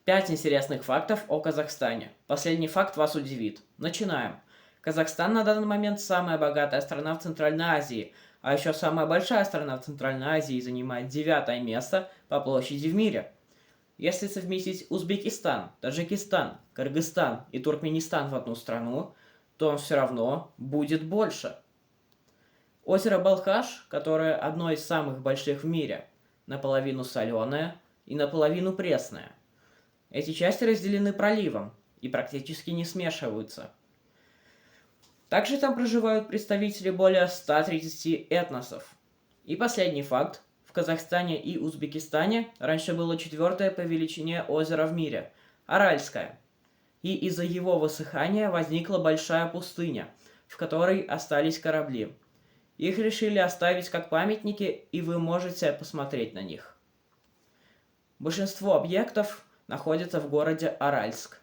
5 интересных фактов о Казахстане. Последний факт вас удивит. Начинаем. Казахстан на данный момент самая богатая страна в Центральной Азии, а еще самая большая страна в Центральной Азии занимает 9 место по площади в мире. Если совместить Узбекистан, Таджикистан, Кыргызстан и Туркменистан в одну страну, то он все равно будет больше. Озеро Балхаш, которое одно из самых больших в мире, наполовину соленое и наполовину пресное. Эти части разделены проливом и практически не смешиваются. Также там проживают представители более 130 этносов. И последний факт. В Казахстане и Узбекистане раньше было 4-е по величине озеро в мире – Аральское. И из-за его высыхания возникла большая пустыня, в которой остались корабли. Их решили оставить как памятники, и вы можете посмотреть на них. Большинство объектов находится в городе Аральск.